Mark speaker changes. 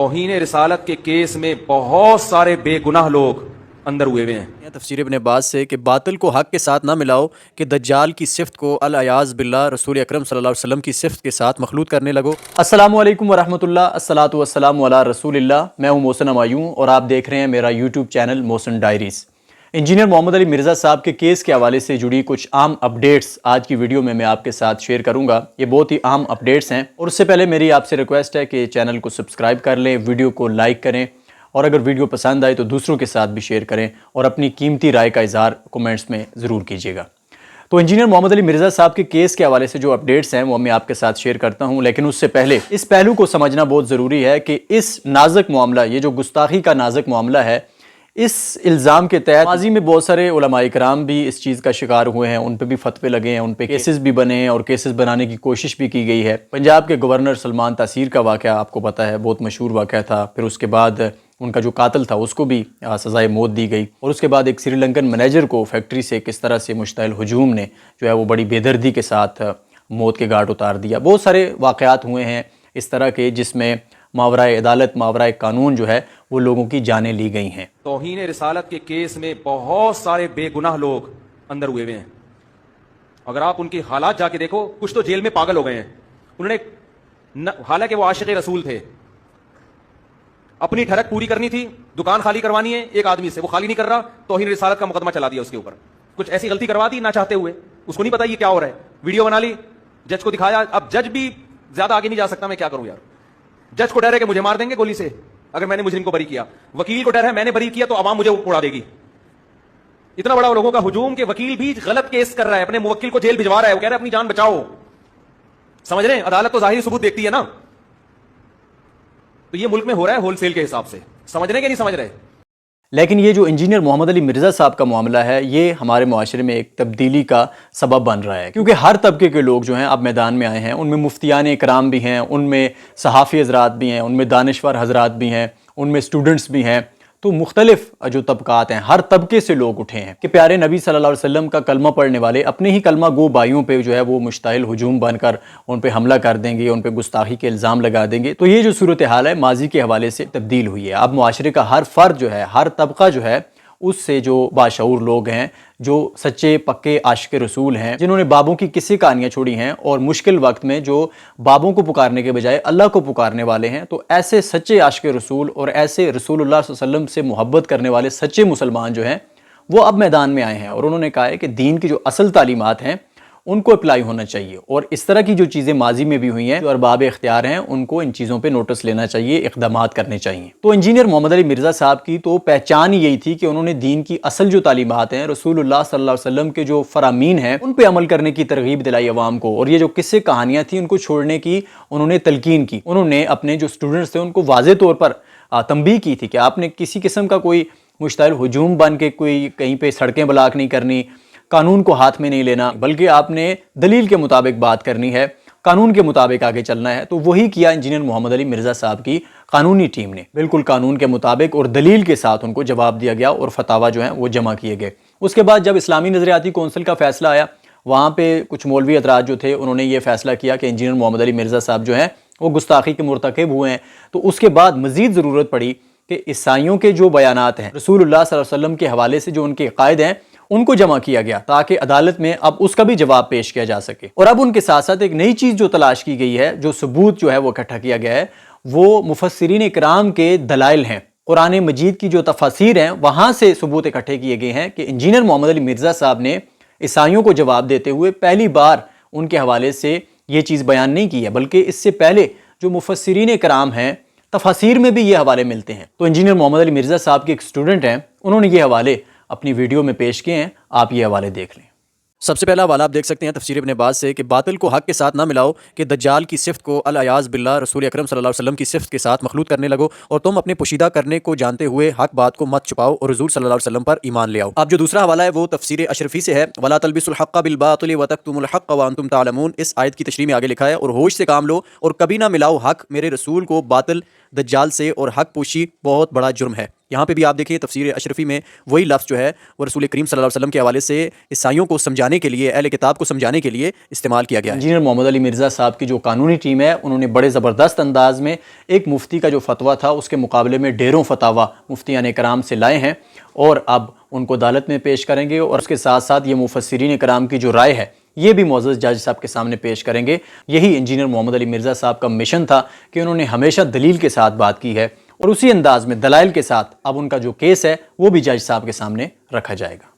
Speaker 1: توہین رسالت کے کیس میں بہت سارے بے گناہ لوگ اندر ہوئے ہوئے ہیں۔
Speaker 2: تفسیر ابن عباس سے کہ باطل کو حق کے ساتھ نہ ملاؤ کہ دجال کی صفت کو العیاذ باللہ رسول اکرم صلی اللہ علیہ وسلم کی صفت کے ساتھ مخلوط کرنے لگو۔ السلام علیکم ورحمۃ اللہ، الصلاۃ والسلام علی رسول اللہ۔ میں ہوں محسن ہمایوں اور آپ دیکھ رہے ہیں میرا یوٹیوب چینل محسن ڈائریز۔ انجینئر محمد علی مرزا صاحب کے کیس کے حوالے سے جڑی کچھ عام اپڈیٹس آج کی ویڈیو میں آپ کے ساتھ شیئر کروں گا۔ یہ بہت ہی عام اپڈیٹس ہیں اور اس سے پہلے میری آپ سے ریکویسٹ ہے کہ چینل کو سبسکرائب کر لیں، ویڈیو کو لائک کریں اور اگر ویڈیو پسند آئے تو دوسروں کے ساتھ بھی شیئر کریں اور اپنی قیمتی رائے کا اظہار کومنٹس میں ضرور کیجیے گا۔ تو انجینئر محمد علی مرزا صاحب کے کیس کے حوالے سے جو اپڈیٹس ہیں وہ میں آپ کے ساتھ شیئر کرتا ہوں، لیکن اس سے پہلے اس پہلو کو سمجھنا بہت ضروری ہے کہ اس نازک معاملہ، یہ جو گستاخی کا نازک معاملہ ہے، اس الزام کے تحت ماضی میں بہت سارے علماء کرام بھی اس چیز کا شکار ہوئے ہیں، ان پہ بھی فتوے لگے ہیں، ان پہ کیسز بھی بنے ہیں اور کیسز بنانے کی کوشش بھی کی گئی ہے۔ پنجاب کے گورنر سلمان تاثیر کا واقعہ آپ کو پتہ ہے، بہت مشہور واقعہ تھا۔ پھر اس کے بعد ان کا جو قاتل تھا اس کو بھی سزائے موت دی گئی، اور اس کے بعد ایک سری لنکن مینیجر کو فیکٹری سے کس طرح سے مشتعل ہجوم نے جو ہے وہ بڑی بے دردی کے ساتھ موت کے گھاٹ اتار دیا۔ بہت سارے واقعات ہوئے ہیں اس طرح کے جس میں ماورائے عدالت، ماورائے قانون جو ہے وہ لوگوں کی جانیں لی گئی ہیں۔
Speaker 1: توہین رسالت کے کیس میں بہت سارے بے گناہ لوگ اندر ہوئے ہوئے ہیں۔ اگر آپ ان کی حالات جا کے دیکھو، کچھ تو جیل میں پاگل ہو گئے ہیں۔ انہوں نے حالانکہ وہ عاشق رسول تھے، اپنی ٹھڑک پوری کرنی تھی، دکان خالی کروانی ہے ایک آدمی سے، وہ خالی نہیں کر رہا، توہین رسالت کا مقدمہ چلا دیا اس کے اوپر۔ کچھ ایسی غلطی کروا دی نہ چاہتے ہوئے، اس کو نہیں پتا یہ کیا ہو رہا ہے، ویڈیو بنا لی، جج کو دکھایا۔ اب جج بھی زیادہ آگے نہیں جا سکتا، میں کیا کروں یار۔ جج کو ڈر ہے کہ مجھے مار دیں گے گولی سے اگر میں نے مجرم کو بری کیا، وکیل کو ڈر ہے میں نے بری کیا تو عوام مجھے اڑا دے گی۔ اتنا بڑا لوگوں کا ہجوم کہ وکیل بھی غلط کیس کر رہا ہے، اپنے موکل کو جیل بھجوا رہا ہے، وہ کہہ رہا ہے اپنی جان بچاؤ۔ سمجھ رہے ہیں؟ عدالت تو ظاہری ثبوت دیکھتی ہے نا۔ تو یہ ملک میں ہو رہا ہے ہول سیل کے حساب سے، سمجھ رہے ہیں کہ نہیں سمجھ رہے؟
Speaker 2: لیکن یہ جو انجینئر محمد علی مرزا صاحب کا معاملہ ہے، یہ ہمارے معاشرے میں ایک تبدیلی کا سبب بن رہا ہے، کیونکہ ہر طبقے کے لوگ جو ہیں اب میدان میں آئے ہیں۔ ان میں مفتیان اکرام بھی ہیں، ان میں صحافی حضرات بھی ہیں، ان میں دانشور حضرات بھی ہیں، ان میں اسٹوڈنٹس بھی ہیں۔ تو مختلف جو طبقات ہیں، ہر طبقے سے لوگ اٹھے ہیں کہ پیارے نبی صلی اللہ علیہ وسلم کا کلمہ پڑھنے والے اپنے ہی کلمہ گو بھائیوں پہ جو ہے وہ مشتعل ہجوم بن کر ان پہ حملہ کر دیں گے، ان پہ گستاخی کے الزام لگا دیں گے۔ تو یہ جو صورتحال ہے ماضی کے حوالے سے تبدیل ہوئی ہے۔ اب معاشرے کا ہر فرد جو ہے، ہر طبقہ جو ہے، اس سے جو باشعور لوگ ہیں، جو سچے پکے عاشق رسول ہیں، جنہوں نے بابوں کی قصے کہانیاں چھوڑی ہیں اور مشکل وقت میں جو بابوں کو پکارنے کے بجائے اللہ کو پکارنے والے ہیں، تو ایسے سچے عاشق رسول اور ایسے رسول اللہ صلی اللہ علیہ وسلم سے محبت کرنے والے سچے مسلمان جو ہیں وہ اب میدان میں آئے ہیں، اور انہوں نے کہا ہے کہ دین کی جو اصل تعلیمات ہیں ان کو اپلائی ہونا چاہیے، اور اس طرح کی جو چیزیں ماضی میں بھی ہوئی ہیں، جو ارباب اختیار ہیں ان کو ان چیزوں پہ نوٹس لینا چاہیے، اقدامات کرنے چاہیے۔ تو انجینئر محمد علی مرزا صاحب کی تو پہچان یہی تھی کہ انہوں نے دین کی اصل جو تعلیمات ہیں، رسول اللہ صلی اللہ علیہ وسلم کے جو فرامین ہیں، ان پہ عمل کرنے کی ترغیب دلائی عوام کو، اور یہ جو قصے کہانیاں تھیں ان کو چھوڑنے کی انہوں نے تلقین کی۔ انہوں نے اپنے جو اسٹوڈنٹس تھے ان کو واضح طور پر تنبیہ کی تھی کہ آپ نے کسی قسم کا کوئی مشتعل ہجوم بن کے کوئی کہیں پہ سڑکیں بلاک نہیں کرنی، قانون کو ہاتھ میں نہیں لینا، بلکہ آپ نے دلیل کے مطابق بات کرنی ہے، قانون کے مطابق آگے چلنا ہے۔ تو وہی کیا انجینئر محمد علی مرزا صاحب کی قانونی ٹیم نے، بالکل قانون کے مطابق اور دلیل کے ساتھ ان کو جواب دیا گیا اور فتاوی جو ہیں وہ جمع کیے گئے۔ اس کے بعد جب اسلامی نظریاتی کونسل کا فیصلہ آیا، وہاں پہ کچھ مولوی حضرات جو تھے انہوں نے یہ فیصلہ کیا کہ انجینئر محمد علی مرزا صاحب جو ہیں وہ گستاخی کے مرتکب ہوئے ہیں۔ تو اس کے بعد مزید ضرورت پڑی کہ عیسائیوں کے جو بیانات ہیں، رسول اللہ صلی اللہ علیہ وسلم کے حوالے سے جو ان کے عقائد ہیں، ان کو جمع کیا گیا تاکہ عدالت میں اب اس کا بھی جواب پیش کیا جا سکے۔ اور اب ان کے ساتھ ساتھ ایک نئی چیز جو تلاش کی گئی ہے، جو ثبوت جو ہے وہ اکٹھا کیا گیا ہے، وہ مفسرین اکرام کے دلائل ہیں۔ قرآن مجید کی جو تفاسیر ہیں وہاں سے ثبوت اکٹھے کیے گئے ہیں کہ انجینئر محمد علی مرزا صاحب نے عیسائیوں کو جواب دیتے ہوئے پہلی بار ان کے حوالے سے یہ چیز بیان نہیں کی ہے، بلکہ اس سے پہلے جو مفسرین اکرام ہیں تفاسیر میں بھی یہ حوالے ملتے ہیں۔ تو انجینئر محمد علی مرزا صاحب کے ایک اسٹوڈنٹ ہیں، انہوں نے یہ حوالے اپنی ویڈیو میں پیش کیے ہیں، آپ یہ حوالے دیکھ لیں۔ سب سے پہلا حوالہ آپ دیکھ سکتے ہیں تفسیر ابن عباس سے کہ باطل کو حق کے ساتھ نہ ملاؤ کہ دجال کی صفت کو العیاذ باللہ رسول اکرم صلی اللہ علیہ وسلم کی صفت کے ساتھ مخلوط کرنے لگو، اور تم اپنے پوشیدہ کرنے کو جانتے ہوئے حق بات کو مت چھپاؤ اور حضور صلی اللہ علیہ وسلم پر ایمان لے آؤ۔ اب جو دوسرا حوالہ ہے وہ تفسیر اشرفی سے ہے، ولا تلبسوا الحق بالباطل وتکتموا الحق وانتم تعلمون۔ اس آیت کی تشریح میں آگے لکھا ہے، اور ہوش سے کام لو اور کبھی نہ ملاؤ حق میرے رسول کو باطل دجال سے، اور حق پوشی بہت بڑا جرم ہے۔ یہاں پہ بھی آپ دیکھیں تفسیر اشرفی میں وہی لفظ جو ہے وہ رسول کریم صلی اللہ علیہ وسلم کے حوالے سے عیسائیوں کو سمجھانے کے لیے، اہل کتاب کو سمجھانے کے لیے استعمال کیا گیا ہے۔ انجینئر محمد علی مرزا صاحب کی جو قانونی ٹیم ہے انہوں نے بڑے زبردست انداز میں ایک مفتی کا جو فتویٰ تھا اس کے مقابلے میں ڈھیروں فتاویٰ مفتیان کرام سے لائے ہیں اور اب ان کو عدالت میں پیش کریں گے، اور اس کے ساتھ ساتھ یہ مفسرین کرام کی جو رائے ہے یہ بھی معزز جج صاحب کے سامنے پیش کریں گے۔ یہی انجینئر محمد علی مرزا صاحب کا مشن تھا کہ انہوں نے ہمیشہ دلیل کے ساتھ بات کی ہے، اور اسی انداز میں دلائل کے ساتھ اب ان کا جو کیس ہے وہ بھی جج صاحب کے سامنے رکھا جائے گا۔